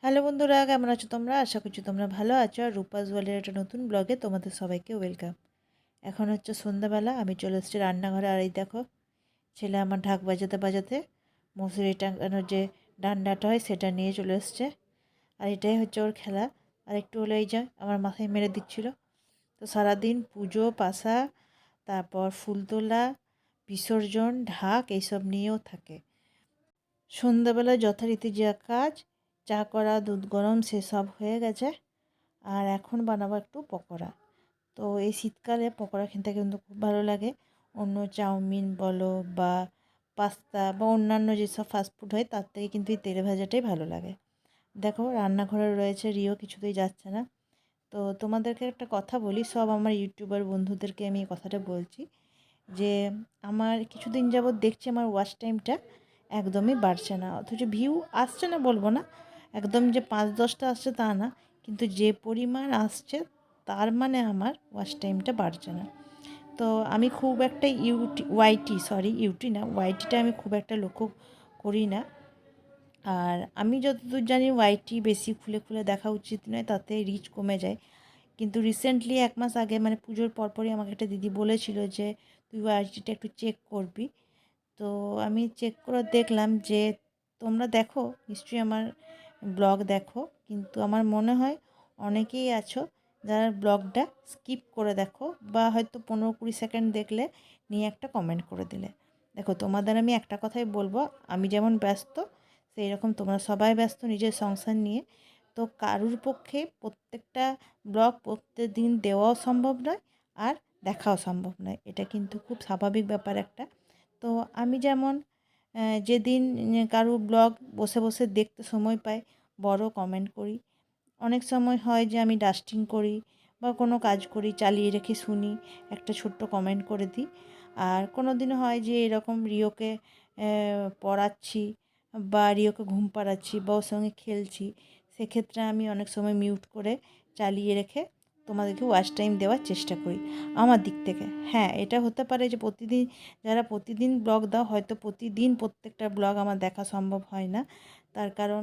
Hello বন্ধুরা, কেমন আছো তোমরা? আশা করছি তোমরা ভালো আছো। আর রূপাস ওয়ার্ল্ডের একটা নতুন ব্লগে তোমাদের সবাইকে ওয়েলকাম। এখন হচ্ছে সন্ধ্যাবেলা, আমি চলে এসেছি রান্নাঘরে। আর এই দেখো, ছেলে আমার ঢাক বাজাতে বাজাতে মশারি টাঙানোর যে ডান্ডাটা হয় সেটা নিয়ে চলে এসছে। আর এটাই হচ্ছে ওর খেলা। আর একটু হলে এই যা আমার মাথায় মেরে দিচ্ছিল। তো সারাদিন পুজো পাশা, তারপর ফুল তোলা, বিসর্জন, ঢাক এইসব নিয়েও থাকে। সন্ধ্যাবেলায় যথারীতি যা কাজ, চা করা, দুধ গরম সেসব হয়ে গেছে। আর এখন বানাবো একটু পকোড়া। তো এই শীতকালে পকোড়া খেতে কিন্তু খুব ভালো লাগে। অন্য চাউমিন বলো বা পাস্তা বা অন্যান্য যেসব ফাস্টফুড হয় তার থেকে কিন্তু এই তেলে ভাজাটাই ভালো লাগে। দেখো রান্নাঘরে রয়েছে রিও, কিছুতেই যাচ্ছে না। তো তোমাদেরকে একটা কথা বলি, সব আমার ইউটিউবার বন্ধুদেরকে আমি এই কথাটা বলছি যে আমার কিছুদিন যাবৎ দেখছি আমার ওয়াচ টাইমটা একদমই বাড়ছে না। অথচ ভিউ আসছে না বলবো না, একদম যে 5-10টা আসছে তা না, কিন্তু যে পরিমাণ আসছে তার মানে আমার ওয়াচ টাইমটা বাড়ছে না। তো আমি খুব একটা ইউটি না, ওয়াইটিটা আমি খুব একটা লক্ষ্য করি না। আর আমি যতদূর জানি ওয়াইটি বেশি খুলে খুলে দেখা উচিত নয়, তাতে রিচ কমে যায়। কিন্তু রিসেন্টলি 1 মাস আগে মানে পুজোর পরপরই আমাকে একটা দিদি বলেছিল যে তুই ওয়াইটিটা একটু চেক করবি। তো আমি চেক করে দেখলাম যে তোমরা দেখো নিশ্চয়ই আমার ব্লগ দেখো, কিন্তু আমার মনে হয় অনেকেই আছো যারা ব্লগটা স্কিপ করে দেখো বা হয়তো 15-20 সেকেন্ড দেখলে নিয়ে একটা কমেন্ট করে দিলে। দেখো তোমাদের আমি একটা কথাই বলবো, আমি যেমন ব্যস্ত সেই রকম তোমরা সবাই ব্যস্ত নিজের সংসার নিয়ে। তো কারুর পক্ষে প্রত্যেকটা ব্লগ প্রত্যেক দিন দেওয়াও সম্ভব নয়, আর দেখাও সম্ভব নয়। এটা কিন্তু খুব স্বাভাবিক ব্যাপার একটা। তো আমি যেমন যেদিন কারুর ব্লগ বসে বসে দেখতে সময় পাই, বড় কমেন্ট করি। অনেক সময় হয় যে আমি ডাস্টিং করি বা কোনো কাজ করি, চালিয়ে রেখে শুনি, একটা ছোট্ট কমেন্ট করে দিই। আর কোনো দিন হয় যে এরকম রিওকে পড়াচ্ছি বা রিওকে ঘুম পাড়াচ্ছি বা ওর সঙ্গে খেলছি, সেক্ষেত্রে আমি অনেক সময় মিউট করে চালিয়ে রেখে তোমাদেরকে ওয়াচ টাইম দেওয়ার চেষ্টা করি আমার দিক থেকে। হ্যাঁ, এটা হতে পারে যে প্রতিদিন যারা প্রতিদিন ব্লগ দাও, হয়তো প্রতিদিন প্রত্যেকটা ব্লগ আমার দেখা সম্ভব হয় না, তার কারণ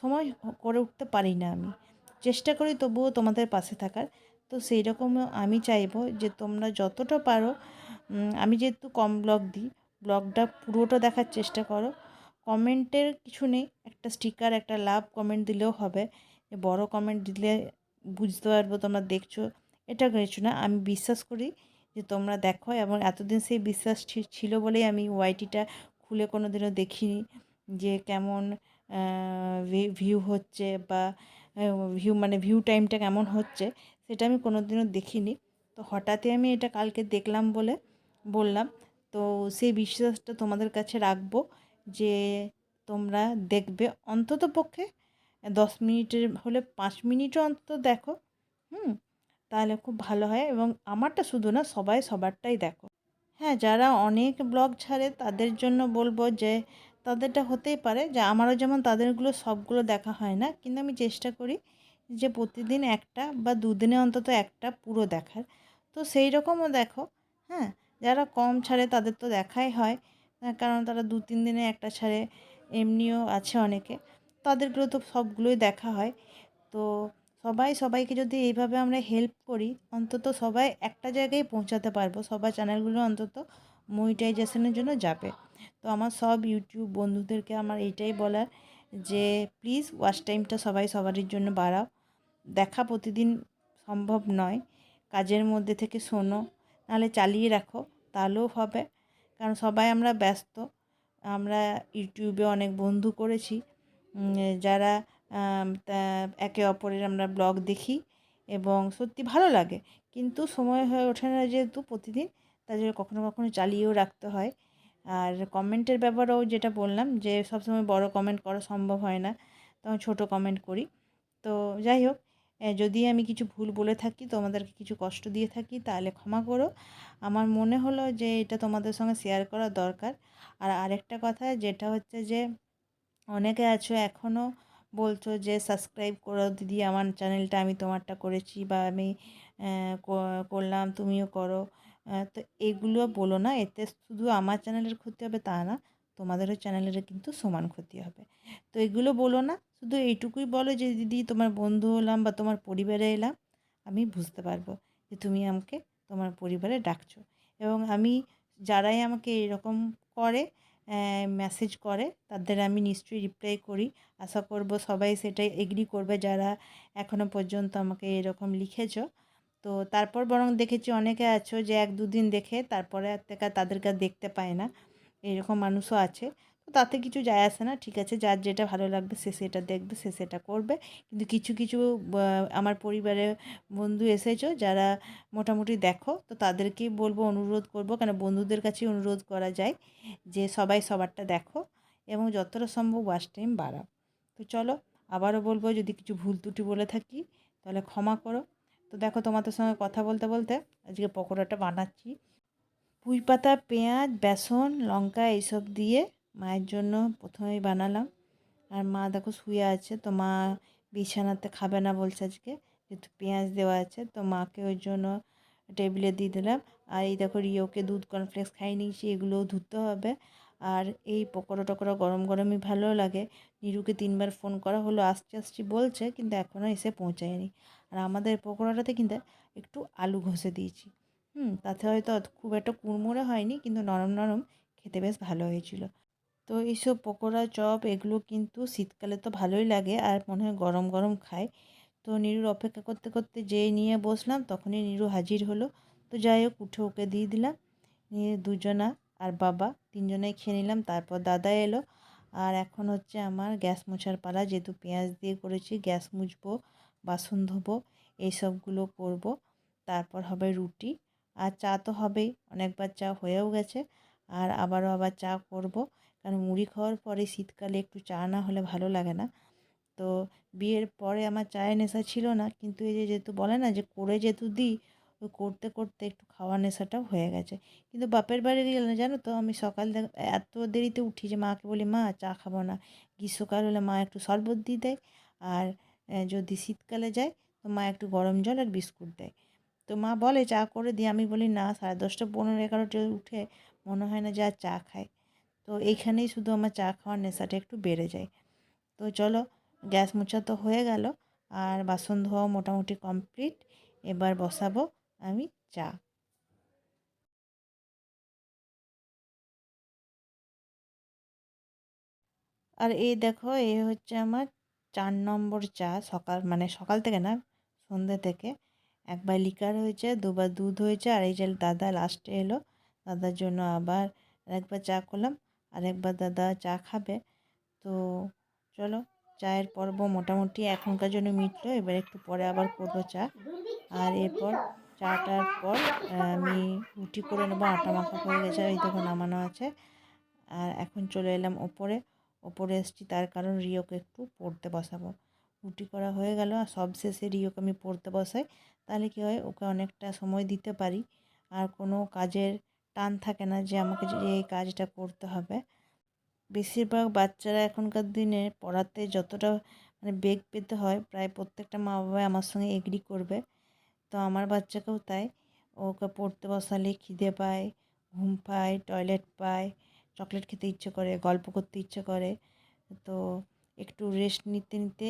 সময় করে উঠতে পারি না আমি। চেষ্টা করি তবুও তোমাদের পাশে থাকার। তো সেই রকম আমি চাইবো যে তোমরা যতটা পারো, আমি যেহেতু কম ব্লগ দিই, ব্লগটা পুরোটা দেখার চেষ্টা করো। কমেন্টের কিছু নেই, একটা স্টিকার একটা লাভ কমেন্ট দিলেও হবে। বড় কমেন্ট দিলে বুঝতে পারবো তোমরা দেখছো, এটা কিছু না। আমি বিশ্বাস করি যে তোমরা দেখো, এবং এতদিন সেই বিশ্বাস ছিল বলেই আমি ওয়াইটিটা খুলে কোনো দিনও দেখিনি যে কেমন ভিউ হচ্ছে বা ভিউ টাইমটা কেমন হচ্ছে, সেটা আমি কোনো দিনও দেখিনি। তো হঠাৎই আমি এটা কালকে দেখলাম বলে বললাম। তো সেই বিশ্বাসটা তোমাদের কাছে রাখবো যে তোমরা দেখবে, অন্তত পক্ষে 10 মিনিটের হলে 5 মিনিটও অন্তত দেখো। হুম, তাহলে খুব ভালো হয়, এবং আমারটা শুধু না, সবাই সবারটাই দেখো। হ্যাঁ, যারা অনেক ব্লগ ছাড়ে তাদের জন্য বলবো যে তাদেরটা হতেই পারে যে আমারও যেমন তাদেরগুলো সবগুলো দেখা হয় না, কিন্তু আমি চেষ্টা করি যে প্রতিদিন একটা বা দুদিনে অন্তত একটা পুরো দেখার। তো সেই রকমও দেখো। হ্যাঁ, যারা কম ছাড়ে তাদের তো দেখাই হয়, কারণ তারা 2-3 দিনে একটা ছাড়ে, এমনিও আছে অনেকে, তাদেরগুলো তো সবগুলোই দেখা হয়। তো সবাই সবাইকে যদি এইভাবে আমরা হেল্প করি, অন্তত সবাই একটা জায়গায় পৌঁছাতে পারবো, সবার চ্যানেলগুলো অন্তত মনিটাইজেশনের জন্য যাবে। তো আমার সব ইউটিউব বন্ধুদেরকে আমার এইটাই বলার যে প্লিজ ওয়াচ টাইমটা সবাই সবারই জন্য বাড়াও। দেখা প্রতিদিন সম্ভব নয়, কাজের মধ্যে থেকে শোনো, নাহলে চালিয়ে রাখো, তাহলেও হবে। কারণ সবাই আমরা ব্যস্ত। আমরা ইউটিউবে অনেক বন্ধু করেছি, যারা একে অপরের আমরা ব্লগ দেখি এবং সত্যি ভালো লাগে, কিন্তু সময় হয়ে ওঠে না যেহেতু প্রতিদিন, তাদের কখনো কখনো চালিয়েও রাখতে হয়। আর কমেন্টের ব্যাপারেও যেটা বললাম যে সবসময় বড় কমেন্ট করা সম্ভব হয় না, তখন ছোট কমেন্ট করি। তো যাই হোক, যদি আমি কিছু ভুল বলে থাকি, তোমাদেরকে কিছু কষ্ট দিয়ে থাকি, তাহলে ক্ষমা করো। আমার মনে হলো যে এটা তোমাদের সঙ্গে শেয়ার করা দরকার। আর আরেকটা কথা যেটা হচ্ছে যে অনেকে আছো এখনও বলছো যে সাবস্ক্রাইব করো দিদি আমার চ্যানেলটা, আমি তোমারটা করেছি বা আমি করলাম তুমিও করো। তো এগুলো বলো না, এতে শুধু আমার চ্যানেলের ক্ষতি হবে তা না, তোমাদেরও চ্যানেলের কিন্তু সমান ক্ষতি হবে। তো এগুলো বলো না, শুধু এইটুকুই বলো যে দিদি তোমার বন্ধু হলাম বা তোমার পরিবারে এলাম, আমি বুঝতে পারবো যে তুমি আমাকে তোমার পরিবারে ডাকছো। এবং আমি যারাই আমাকে এরকম করে মেসেজ করে তাদের আমি নিশ্চয়ই রিপ্লাই করি। আশা করব সবাই সেটাই এগ্রি করবে যারা এখনও পর্যন্ত আমাকে এরকম লিখেছো। তো তারপর বরং দেখেছি অনেকে আছো যে ১-২ দিন দেখে তারপরে আর থেকে তাদেরকে আর দেখতে পায় না। এরকম মানুষও আছে। তো তাতে কিছু যায় আসে না। ঠিক আছে, যার যেটা ভালো লাগবে সে সেটা দেখবে, সে সেটা করবে। কিন্তু কিছু, কিছু বা আমার পরিবারের বন্ধু এসেছো যারা মোটামুটি দেখো, তো তাদেরকেই বলবো, অনুরোধ করব, কেন বন্ধুদের কাছেই অনুরোধ করা যায় যে সবাই সবারটা দেখো এবং যতটা সম্ভব ওয়াচ টাইম বাড়াও। তো চলো, আবারও বলবো যদি কিছু ভুল ত্রুটি বলে থাকি তাহলে ক্ষমা করো। তো দেখো তোমাদের সঙ্গে কথা বলতে বলতে আজকে পকোড়াটা বানাচ্ছি। পুঁই পাতা, পেঁয়াজ, বেসন, লঙ্কা এইসব দিয়ে মায়ের জন্য প্রথমেই বানালাম। আর মা দেখো শুয়ে আছে, তো মা বিছানাতে খাবে না বলছে আজকে, যেহেতু পেঁয়াজ দেওয়া আছে। তো মাকে ওই জন্য টেবিলে দিয়ে দিলাম। আর এই দেখো রিওকে দুধ কর্নফ্লেক্স খাইয়ে নিয়েছি, এগুলোও ধুতে হবে। আর এই পকোড়া টকোড়া গরম গরমই ভালো লাগে। নিরুকে ৩ বার ফোন করা হলো, আসছি আসছি বলছে, কিন্তু এখনও এসে পৌঁছায়নি। আর আমাদের পকোড়াটাতে কিন্তু একটু আলু ঘষে দিয়েছি। তাতে হয়তো খুব একটা কুড়মুড়ে হয়নি, কিন্তু নরম নরম খেতে বেশ ভালো হয়েছিল। তো এইসব পকোড়া, চপ এগুলো কিন্তু শীতকালে তো ভালোই লাগে, আর মনে হয় গরম গরম খায়। তো নিরুর অপেক্ষা করতে করতে যেই নিয়ে বসলাম তখনই নিরু হাজির হলো। তো যাই হোক, উঠে ওকে দিয়ে দিলাম। নিয়ে দুজনা আর বাবা তিনজনেই খেয়ে নিলাম। তারপর দাদা এলো। আর এখন হচ্ছে আমার গ্যাস মোছার পালা, যেহেতু পেঁয়াজ দিয়ে করেছি, গ্যাস মুছবো, বাসন ধোবো, এইসবগুলো করব। তারপর হবে রুটি, আর চা তো হবেই, অনেকবার চা হয়েও গেছে, আর আবার চা করব। কারণ মুড়ি খাওয়ার পরে শীতকালে একটু চা না হলে ভালো লাগে না। তো বিয়ের পরে আমার চায়ের নেশা ছিল না, কিন্তু এই যে যেহেতু বলে না যে করে যেহেতু দিই, ওই করতে করতে একটু খাওয়ার নেশাটাও হয়ে গেছে। কিন্তু বাপের বাড়ি গেলে জানো তো আমি সকাল থেকে এত দেরিতে উঠি যে মাকে বলি মা চা খাবো না। গ্রীষ্মকাল হলে মা একটু শরবত দিয়ে দেয়, আর যদি শীতকালে যায় তো মা একটু গরম জল আর বিস্কুট দেয়। তো মা বলে চা করে দিই, আমি বলি না, 10:30, 15, 11টায় উঠে মনে হয় না যে আর চা খায়। তো এইখানেই শুধু আমার চা খাওয়ার নেশাটা একটু বেড়ে যায়। তো চলো, গ্যাস মোছা তো হয়ে গেল, আর বাসন ধোয়া মোটামুটি কমপ্লিট। এবার বসাবো আমি চা। আর এই দেখো, এই হচ্ছে আমার 4 নম্বর চা। সকাল মানে সকাল থেকে না, সন্ধ্যে থেকে। একবার লিকার হয়েছে, দুবার দুধ হয়েছে, আর এই যে দাদা লাস্টে এলো, দাদার জন্য আবার আরেকবার চা করলাম। আরেকবার দাদা চা খাবে। তো চলো, চায়ের পর্ব মোটামুটি এখনকার জন্য মিটলো। এবার একটু পরে আবার করবো চা। আর এরপর চাটার পর আমি রুটি করে নেবো, আটা মাখা হয়ে গেছে, এই দেখো নামানো আছে। আর এখন চলে এলাম ওপরে। ওপরে এসেছি তার কারণ রিওকে একটু পড়তে বসাবো। রুটি করা হয়ে গেল, আর সবশেষে রিওকে আমি পড়তে বসাই। তাহলে কী হয়, ওকে অনেকটা সময় দিতে পারি, আর কোনো কাজের টান থাকে না যে আমাকে যে এই কাজটা করতে হবে। বেশিরভাগ বাচ্চারা এখনকার দিনে পড়াতে যতটা মানে বেগ পেতে হয়, প্রায় প্রত্যেকটা মা বাবাই আমার সঙ্গে এগ্রি করবে। তো আমার বাচ্চাকেও তাই, ওকে পড়তে বসালে খিদে পায়, ঘুম পায়, টয়লেট পায়, চকলেট খেতে ইচ্ছে করে, গল্প করতে ইচ্ছে করে। তো একটু রেস্ট নিতে নিতে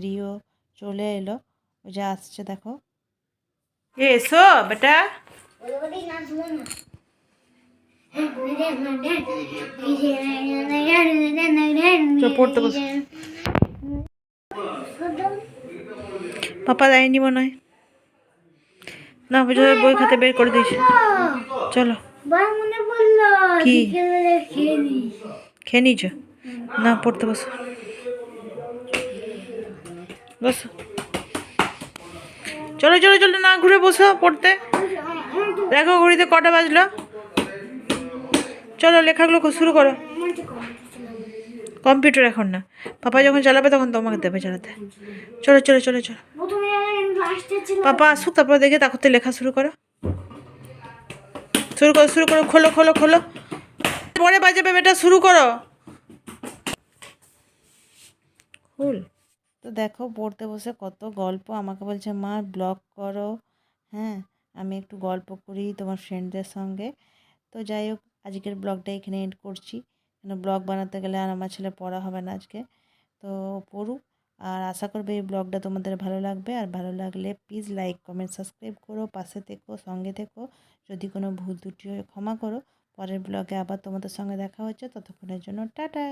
রিও চলে এলো। ও যা আসছে দেখো। এসো বেটা। পড়তে বস। পাপা দেয়নি মনে হয়, না বই খাতে বের করে দিয়েছে। চলো, কি খেয়ে নিয়েছ? না, পড়তে বসো, বসো। চলো চলো চলো, না ঘুরে বসো পড়তে। দেখো ঘড়িতে কটা বাজলো। চলো, লেখাগুলো শুরু করো। কম্পিউটার এখন না, পাপা যখন চালাবে তখন তোমাকে দেবে চালাতে। চলো চলো চলো চলো, পাপা আসুক তারপর দেখে তারপর লেখা শুরু করো। শুরু করো শুরু করো, খোলো খোলো খোলো, পরে বাজাবে বেটা, শুরু করো। খুল। তো দেখো পড়তে বসে কত গল্প, আমাকে বলছে মা ব্লগ করো। হ্যাঁ, আমি একটু গল্প করি তোমার ফ্রেন্ডদের সঙ্গে। তো যাই হোক, আজকের ব্লগটা এখানে এন্ড করছি, কেন ব্লগ বানাতে গেলে আর আমার ছেলে পড়া হবে না আজকে। তো পড়ুক, আর আশা করবে এই ব্লগটা তোমাদের ভালো লাগবে। আর ভালো লাগলে প্লিজ লাইক কমেন্ট সাবস্ক্রাইব করো, পাশে থেকো, সঙ্গে থেকো। যদি কোনো ভুল ত্রুটি হয় ক্ষমা করো। পরের ব্লগে আবার তোমাদের সঙ্গে দেখা হচ্ছে, ততক্ষণের জন্য টাটা।